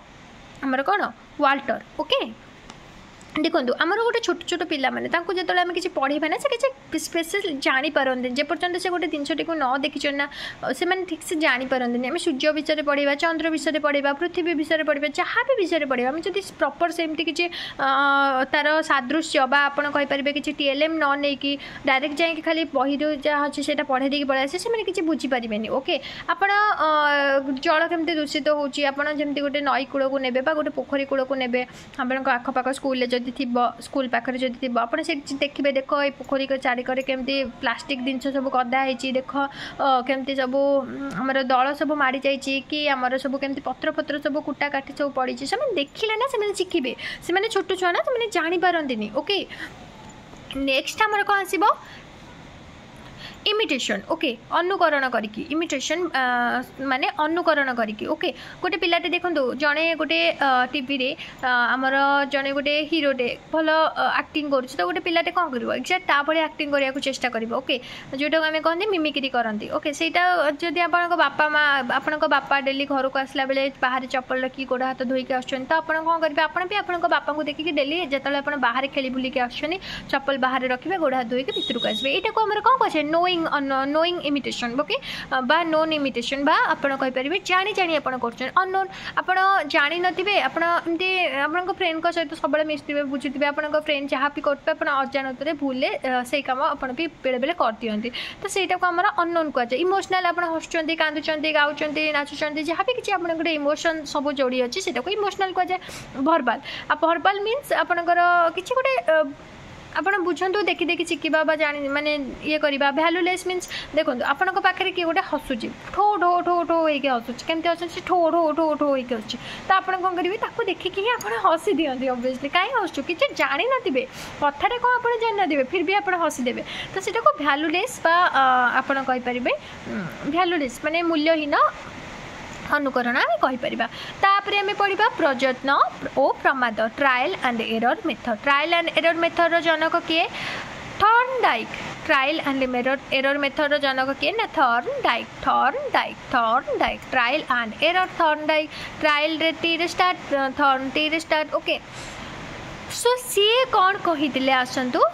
आमर कौन वाल्टर ओके देखो आमर गोटे छोट छोट पिला माने तांको जेतले आमे किछि पढ़िबा ना से किछि स्पेशल जानि पारंते जे पर्यंत से गोटे जिनसटी को न देखिछन ना से माने ठीक से जानि पारंते आमे सूर्य विषय पढ़िबा चंद्र विषय पढ़िबा पृथ्वी विषय पढ़िबा जहाँ भी विषय पढ़िबा आमे जदि प्रॉपर सेमती किछि तार सादृश्य बा आपण कहि परिबे किछि टीएलएम न नै कि डायरेक्ट जाय कि खाली बही दो जा अछि सेटा पढ़े देकी पळा से माने किछि बुझी परिबेनी ओके आपण जल केमते दूषित होउची आपण जेमती गोटे नई कूळ को नेबे बा गोटे पोखरी कूळ को नेबे आपण को आख पाख स्कूल ले स्कूल पाखे जब थी आप देखिए देख ये पोखरी चारिकर केमती प्लास्टिक जिनस सब गदा होती देख केमती सब आम दल सब माड़ी जाइए कि आमर सब केमती पत्र पत्र सब कुटा काठी सब पड़ी से देखिले ना से शिखे से छोट छुआ ना से जापारती ओके नेक्स्ट आमर कौन आसो इमिटेशन ओके अनुकरण करके इमिटेशन माने अनुकरण करके ओके गोटे पिलाटे देखो जड़े गोटे टीवी रे आमर जड़े गोटे हिरोटे भल एक्टिंग कर तो गोटे पिलाटे कौन कर एक्जाक्ट ताभली एक्टिंग करने को चेष्टा कर ओके जोटा आम कहते मिमिक्री करती ओके सेटा जदि आपण बापा माँ आपण बापा डेली घर को आसला बेले बाहर चप्पल रखी गोड़ हाथ धोईक आसन तो आप कौन करेंगे आपण भी आपण बापा को देखिए डेली जो बाहर खेली बुलिक आसन चप्पल बाहर रखिए गोड़ हाथ धोईक भितर को आसवे यहाँ को आम कौन कहे नोइंग इमिटेशन ओके बा नोन इमिटेशन बा आपण कहि परिबे जानी जानी आपण करछन अननोन आपण जानि नथिबे आपण एमती आपण फ्रेंड को सहित सबले मिसथिबे बुझिथिबे आपण फ्रेंड जहाँ भी करते आपण अजानतरे भूले से काम आपण भी बेले बेले कर दियंती तो सेटा को हमर अननोन को जाय इमोशनल आपण हसचंती कांदुचंती गाउचंती नाचुचंती जहाँ भी किछि आपण गोटे इमोशन सब जोड़ी अछि सेटा को इमोशनल को जाय भर्बल आ भर्बल मींस आपणकर किछि गोटे ଆପଣ ବୁଝନ୍ତୁ ଦେଖି ଦେଖି ଶିଖିବା ବା ଜାଣି ମାନେ ଇଏ କରିବା। ଭ୍ୟାଲୁଲେସ୍ ମିନ୍ସ ଦେଖନ୍ତୁ ଆପଣଙ୍କ ପାଖରେ କିଏ ଗୋଟେ ହସୁଛି, ଠୋ ଠୋ ଠୋ ଠୋ ହେଇକି ହସୁଛି, କେମିତି ହସୁଛି ଠୋ ଠୋ ଠୋ ଠୋ ହେଇକି ହସୁଛି, ତ ଆପଣ କ'ଣ କରିବେ ତାକୁ ଦେଖିକି ହିଁ ଆପଣ ହସି ଦିଅନ୍ତି। ଅବଭିୟସଲି କାହିଁ ହସୁଛୁ, କିଛି ଜାଣିନଥିବେ, କଥାଟା କ'ଣ ଆପଣ ଜାଣିନଥିବେ, ଫିର୍ ବି ଆପଣ ହସିଦେବେ। ତ ସେଟାକୁ ଭ୍ୟାଲୁଲେସ୍ ବା ଆପଣ କହିପାରିବେ ଭ୍ୟାଲୁଲେସ୍ ମାନେ ମୂଲ୍ୟହୀନ अनुकरण आम कहीपर। तापर आम पढ़ा प्रयत्न ओ प्रमाद trial and error method. Trial and error method जनक किए Thorndike. Trial and error method जनक किए ना Thorndike. Thorndike Thorndike trial and error Thorndike. Trial रे टी रे स्टार्ट, थॉर्न टी रे स्टार्ट। ओके सो सी कौन कही आसतु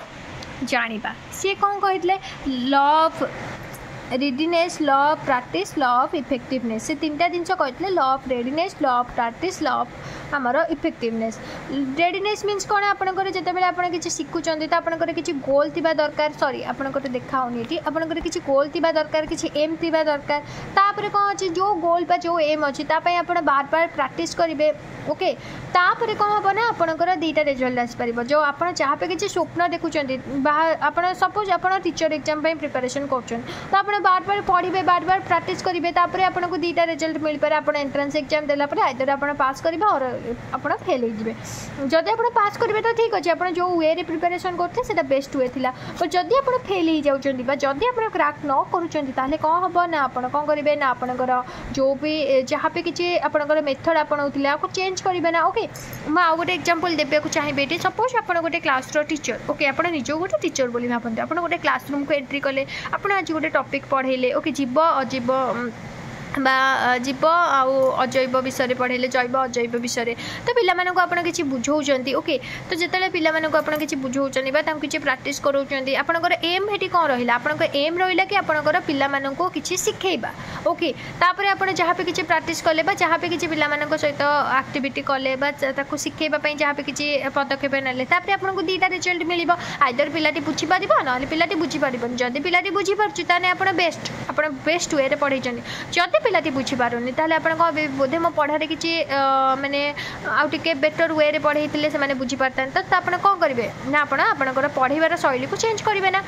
जानिबा। सी कौन कही law of readiness, law of practice, law of effectiveness. से तीन टा जिनस कहते law of readiness, law of practice, law of आमर इफेक्टिवनेस। रेडीनेस मीन्स कौन आपंकर जितेबाला आप किसी शिखुंट तो आपंकर किसी गोल थिबा दरकार। सॉरी आपंकर देखा होनी आपंकर किसी गोल थिबा दरकार, किसी एम थिबा दरकार। तापर कौन अच्छी जो गोल बा जो एम अच्छी तापाई आप बार बार प्रैक्टिस करेंगे। ओके तापर कौन हम ना आपंकर दुईटा रिजल्ट आसपार। जो आप जहाँ पे किसी स्वप्न देखुं बाहर आप सपोज आप टीचर एग्जाम प्रिपरेशन कर तो आप बार बार पढ़े, बार बार प्रैक्टिस करेंगे, तापर आपको दुईटा रिजल्ट मिल पारे। आप एंट्रेंस एग्जाम देला परे आइदर आप पास करेंगे और आप फेल हो। जदि आप पास करेंगे तो ठीक अच्छे, आप जो वे रे प्रिपरेशन करते हैं बेस्ट वे था। पर जदि आप फेल हो जाती जदि आप क्रैक न करें कौन हम ना आप कौन करेंगे ना आपंकर जो भी जहाँ पे किसी आपंकर मेथड आपणाऊले आपको चेंज करेंगे ना। ओके मुझे आउ गोटे एग्जांपल देवाक चाहिए ये। सपोज आप गोटे क्लास टीचर। ओके आप निज गोटे टीचर बोली भावते आप गोटे क्लासरूम को एंट्री कले, आप आज गोटे टॉपिक पढ़ेले। ओके जीव अजीव बा जीव आउ अजैव विषय पढ़ेले, जैव अजैव विषय तो पिलामानंको आपण किछि बुझौचंती। ओके तो जेतेले पिलामानंको आपण किछि बुझौचंती बा तांको किछि प्रैक्टिस करौचंती, आपणकर एम हेटी कोन रहिला, आपणकर एम रहिला कि आपणकर पिलामानंको किछि सिखेइबा। ओके तापर आपण जहाँ पे किछि प्रैक्टिस कले बा जहाँ पे किछि पिलामानंको सहित एक्टिविटी कले बा ताको सिखेइबा पई जहाँ पे किछि पदक्षेप नेले तापर आपणको दुईटा रिजल्ट मिलिबो। आइदर पिलाटी बुझी पारिबो नले पिलाटी बुझी पारिबोनी। जदि पिलाटी बुझी पारछि ताने आपण बेस्ट वे रे पढैचंती। जदि पिलाटी बुझी पारुनी ताले आपण कहबे बोधे मो पढ़ारे किछि माने आउ टिके बेटर वे रे पढ़ैतिले से माने बुझी पारतान। तो आपण कोन करिवे ना आपणकर पढ़ाइबार शैली को चेंज करिवे ना।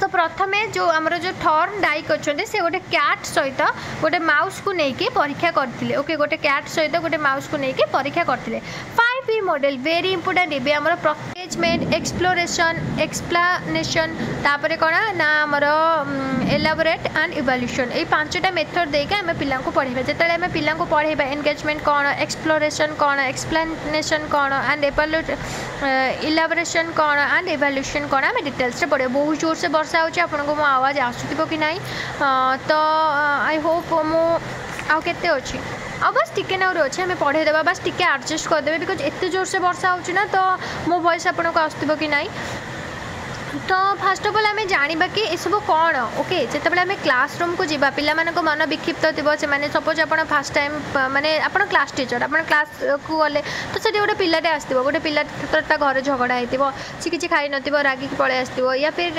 तो प्रथमे जो आमर जो थॉर्नडाइक अच्छे से गोटे कैट सहित गोटे माउस को लेकिन परीक्षा करते। ओके गोटे कैट सहित गोटे माउस को लेकिन परीक्षा करते। 5P model very important. ये आमर एंगेजमेंट, एक्सप्लोरेशन, एक्सप्लानेशन, तापर कौन ना आमर एलाबोरेट एंड इवैल्यूएशन। ये पांचटा मेथड देके आम पिला पढ़ेगा। जिते आम पिला पढ़ेगा एंगेजमेंट कौन, एक्सप्लोरेशन कौन, एक्सप्लानेशन कौन एंड इलाबोरेशन कौन एंड इवैल्यूएशन कौन आम डिटेल्स पढ़े। बहुत जोर से वर्षा होची आपनको मो आवाज आसुथिबो कि नाही। तो आई होप मो आउ केते अछि आ बस टिके नाउ अच्छे आम पढ़े देबा, बस टिके एडजस्ट कर देबे बिकॉज एते जोर से वर्षा होची ना। तो मो वॉइस आपनको आसुथिबो कि नाही। तो फास्ट अफ ऑल आम जाना कि सब कौन। ओके जितेबाला आम क्लासरूम को जावा पिला मन विक्षिप्त थो से सपोज आप फास्ट टाइम माने आप क्लास टीचर आप क्लास को गले तो से गोटे पिलाटे आसो गोटे पिला घर झगड़ा हो सी किसी खाई नथिबो रागिक पळे आसथिबो या फिर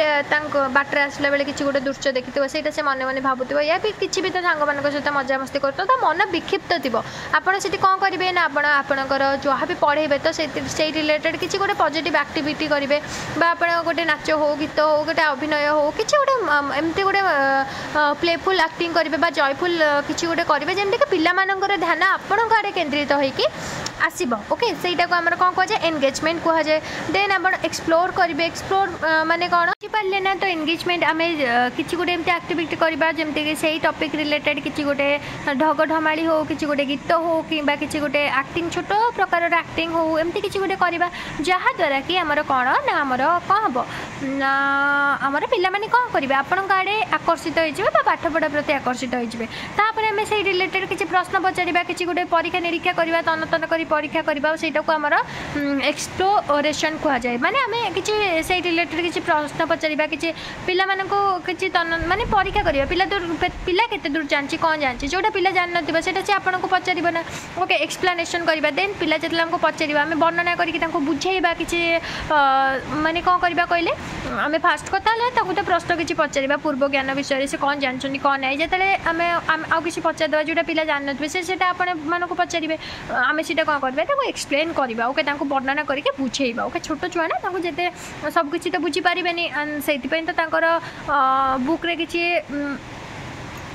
बाटर आसला बेले किसी गोटे दृश्य देखिथिबो सेटा से मन मन भावुथिबो या फिर किसी भी तो सांग मान सहित मजा मस्ती करतो तो मन विक्षिप्त थो। आपड़ से कौन करेंगे ना आपणकर जहाँ भी पढ़ेबे तो से रिलेटेड किसी गोटे पॉजिटिव एक्टिविटी करेंगे आप गोटे नाच हो, गीत हो, गोटे अभिनय हो, किसी गोटे एमती गोटे प्लेफुल एक्टिंग करेंगे बा जयफुल किसी गोटे करेंगे जमीन कि पिलामानंकर ध्यान आपण आड़े केन्द्रित होइकी आसीबो। ओके सेटा को हमर कोन कह एंगेजमेंट कह जाए। देन आपण एक्सप्लोर करेंगे। एक्सप्लोर माने कौन पारे ना तो एंगेजमेंट आम किसी गोटे एमती एक्टिविटी करवा जमती कि सही टॉपिक रिलेटेड किसी गोटे ढग ढमाड़ी हो, किसी गोटे गीत हो कि किसी गोटे एक्टिंग छोट प्रकार एक्टिंग हो एमती किसी गोटे करवा जहाँद्वारा कि आमर कौन ना आमर कौन हम ना आमर पिला माने कौन करेंगे आपण आड़े आकर्षित हो पाठ पढ़ा प्रति आकर्षित होपर आम से रिलेटेड किसी प्रश्न पचारा किसी गोटे परीक्षा निरीक्षा करवा तन तन कर परीक्षा करवा सेटा को आमर एक्सप्लोरेशन कह जाए। माने आम किसी से रिलेटेड किसी प्रश्न पचारा किसी पिला किसी तन माने परीक्षा करवा पिला केते दूर जानची कौन जानची जोटा पिला जान नथिबा सेटा से आपनको पचारिबो ना। ओके एक्सप्लानेशन करवा। देन पिला जेतला हमको पचारिबा आम वर्णना करके तांको बुझेइबा किसी माने कौन करबा कहले आम फास्ट कथा तो प्रश्न किसी पचारा पूर्व ज्ञान विषय से कौन जानते कौन ना जिते आम आउ किसी पचारदेवा जोटा पिला जान नथिबे से सेटा आपण मानको पचारिबे आम सेटा कौन करबा ताको एक्सप्लेन करबा ओके ताको वर्णना करके बुझेइबा ओके छोट छुआ ना ताको जेते सब किछि तो बुझी पारिबेनी सेति पय तो ताकर बुक रे किछि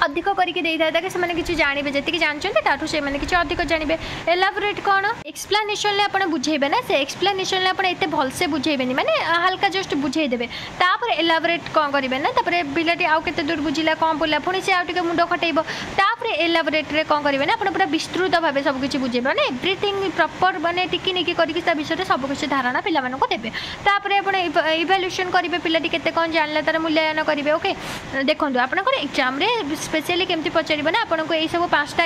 अधिक करके देता से किसी जानवे जी जानते ताठू से किसी अधिक जानवे एलाबोरेट कौन एक्सप्लानेसन आप बुझेबे ना से एक्सप्लानेसन आप भलसे बुझेबे माने हल्का जस्ट बुझेदेवे तापर एलाबोरेट कौन करेंगे ना पिलाटी आउ के दूर बुझिला कौन बोला पुणी से आउ मुंड खटेब तापर एलाबोरेट कौन करेंगे ना आप पूरा विस्तृत भाव सबकि बुझेबे मैंने एवरीथिंग प्रॉपर माने टिकी निकी करके विषय सबकि धारणा पिलाମାନଙ୍କୁ देबे तापर आप इवैल्यूएशन करेंगे पिलाटी केते कौन जानला तार मूल्यांकन करेंगे ओके देखो आपनकर एग्जाम रे स्पेशली केमती पचार ना आपको यही सब 5टा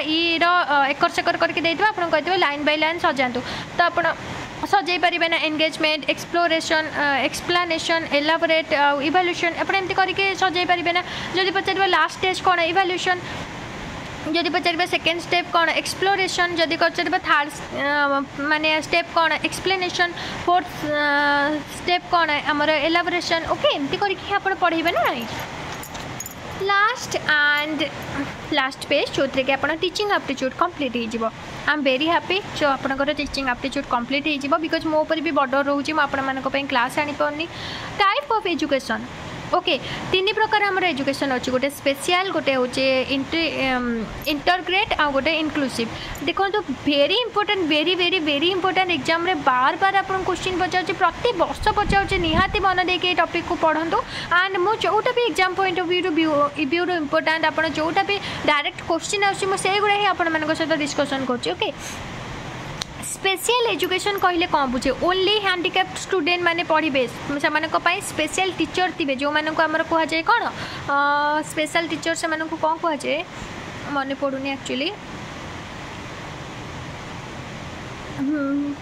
एकर सेकर करके देते आपको कहते लाइन बाय लाइन सजातु तो आप सजै पारे ना engagement exploration explanation elaborate evaluation आप एमती करके सजै पारे ना जदि पचार लास्ट स्टेज कौन इवैल्यूएशन जदि पचार सेकेंड स्टेप कौन एक्सप्लोरेशन जदि पचार थर्ड माने स्टेप कौन एक्सप्लेनेशन फोर्थ स्टेप कौन आमर एलाबोरेशन ओके एमती करके आप पढ़ेबे ना लास्ट एंड लास्ट पेज जो कि आप टीचिंग एप्टीट्यूड कंप्लीट हो आई एम वेरी हैप्पी जो आपंकर टीचिंग एप्टीट्यूड कंप्लीट हो बिकज मो पर भी बॉर्डर रोचे मुझे क्लास आनी पानी टाइप ऑफ एजुकेशन ओके 3 प्रकार आम एजुकेशन अच्छी गोटे स्पेशल गोटे हूँ इंटरग्रेड आ गोटे इनक्लूसिव देखो तो very important very very very important exam रे बार बार आप क्वेश्चन पचार प्रति वर्ष पचार निहाती मन देके टॉपिक को पढ़ंतु एंड मु जोटा भी exam point of view important आप जोटा भी डायरेक्ट क्वेश्चन आसे गुड़ा ही आप सहित डिस्कसन कर ओके स्पेशल एजुकेशन कहले कौन बुझे ओनली हैंडिकैप्ड स्टूडेंट माने पढ़े से स्पेशल टीचर थे जो मानक आमर कहुए कौन स्पेशल टीचर से कौन कहुए मन पड़ूनी एक्चुअली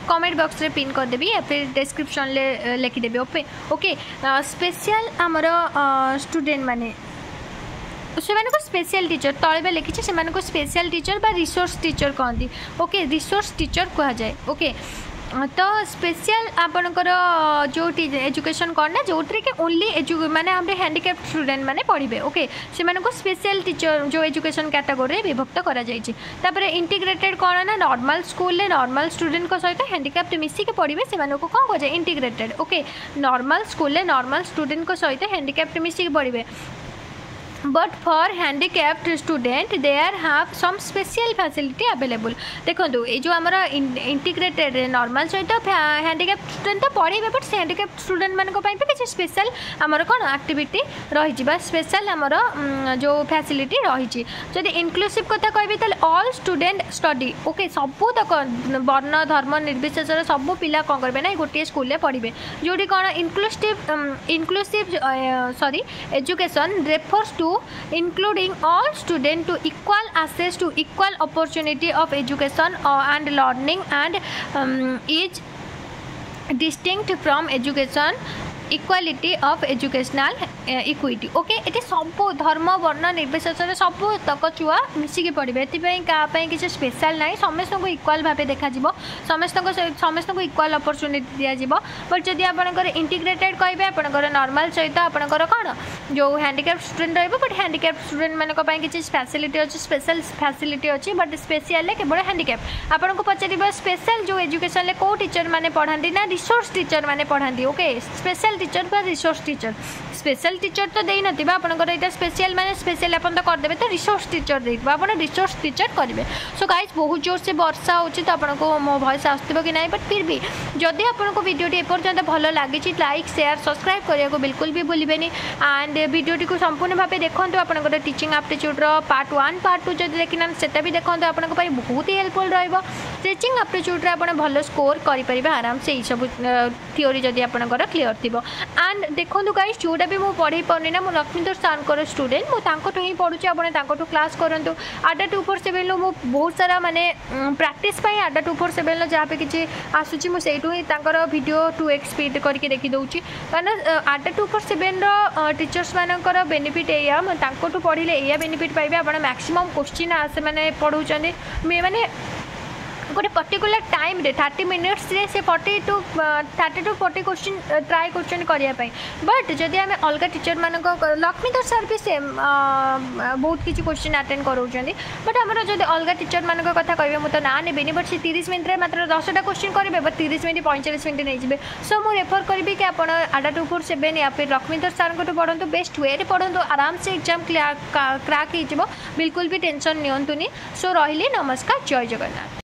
कमेंट बॉक्स रे पिन करदेवी या फिर डिस्क्रिप्शन ले लिखिदेवी ओके ओके स्पेशल आमर स्टूडेंट माने से स्पेशल टीचर तले लिखी से स्पेशल टीचर बा रिसोर्स टीचर कहती ओके रिसोर्स टीचर कह जाए ओके तो स्पेशल आपणकर जो एजुकेशन कौन ना जो कि ओनली माने हम हैंडिकैप्ड स्टूडेंट माने पढ़े ओके से स्पेशल टीचर जो एजुकेशन कैटेगोरी विभक्त करा कर इंटीग्रेटेड कौन ना नॉर्मल स्कूल नॉर्मल स्टूडेंट सहित हैंडिकैप्ड मिसिक पढ़े से कौन कह जाए integrated okay normal school normal student सहित हैंडिकैप्ड मिसिक पढ़े but for handicapped student there have some special facility available देखो ये जो आमर इंटीग्रेटेड नॉर्मल सहित हैंडिकैप्ड स्टूडेंट तो पढ़े बट से हैंडिकैप्ड स्टूडेंट मानक किसी स्पेशल आमर कौन एक्टिविटी रही स्पेशल आमर जो फैसिलिटी रही जदि इनक्लूसिव कथा कहबी तो ऑल स्टूडेंट स्टडी ओके सबू तक वर्ण धर्म निर्विशेष सब पिला कौन करेंगे ना गोटे स्कूल पढ़े जोटी कौन inclusive sorry education refers to including all students to equal access to equal opportunity of education and learning and is distinct from education equality of educational equity okay ये सब धर्म वर्ण निर्विशेष सब तक छुआ मिसिकी पढ़े ये किसी स्पेशल ना समस्त को इक्वाल भाव देखा समस्त को इक्वाल अपॉर्चुनिटी दिया बट जदि आपंकर इंटीग्रेटेड कहे आपंकर नॉर्मल सहित आपंकर कौन जो हैंडिकैप्ड स्टूडेंट रही बट हैंडिकैप्ड स्टूडेंट मानक किसी फैसिलिटी अच्छी स्पेशल फैसिलिटी अच्छी बट स्पेशल केवल हैंडिकैप्ड आपको पचार स्पेशल जो एजुकेशन कौ टीचर मैंने पढ़ाती ना रिसोर्स टीचर मैंने पढ़ाती ओके स्पेशल टीचर बा रिसोर्स टीचर स्पेशल टीचर तो दे नथिबा आपनकर एटा स्पेशल माने स्पेशल अपन तो कर देबे तो रिसोर्स टीचर देबा अपन रिसोर्स टीचर करिवे सो गाइस बहुत जोर से वर्षा होची तो आपनको मो वॉइस आस्थिबो कि नाही बट फिर भी जदि आपनको वीडियो टी एपर्यंत भलो लागि छि लाइक शेयर सब्सक्राइब करिया को बिल्कुल भी भूलिबेनी एंड वीडियो टी को संपूर्ण भाबे देखंतु आपनकर टीचिंग एप्टीट्यूड रो पार्ट 1 पार्ट 2 जदि देखिना सेटा भी देखंतु आपनको पई बहुत ही हेल्पफुल रहइबो टीचिंग एप्टीट्यूड रे आपण भलो स्कोर करि परिबे आराम से ई सब थ्योरी जदि आपनकर क्लियर थिबो एंड देखो गाइस जोटा भी मुझे पढ़े पानी ना मुझे लक्ष्मीधर सार स्टूडेंट मुझे ही पढ़ुची आप क्लास करूँ आडा 247 मु बहुत सारा माने प्रैक्टिस आडा 247 जहाँ पे किसी आसूची मुझे ही वीडियो 2x स्पीड करके देखी दूसरी कारण आडा 247 टीचर्स मानकर बेनिफिट या पढ़ले या बेनिफिट पाइबे आप मैक्सिमम क्वेश्चन से मैंने पढ़ाऊँ माने गोटे पर्टिकुलर टाइम रे 30 मिनिट्स रे से 40 टू 40 क्वेश्चन ट्राए करने बट जदि आम अलग टीचर मान लक्ष्मीधर सर भी सेम बहुत किसी क्वेश्चन अटेंड कराऊँ बट आमर जब अलग टीचर मान कथा कहे मुझे ना नेबेनि बट से 30 मिनट मात्र 10टा क्वेश्चन करेंगे बट 30 मिनट 45 मिनट नहीं जाए सो मुझे रेफर करी कि आप ADA 247 या फिर लक्ष्मीधर सर को पढ़ु बेस्ट वे पढ़ु आराम से एग्जाम क्रैक हो बिल्कुल भी टेंशन नियंतुनी सो रही नमस्कार जय जगन्नाथ।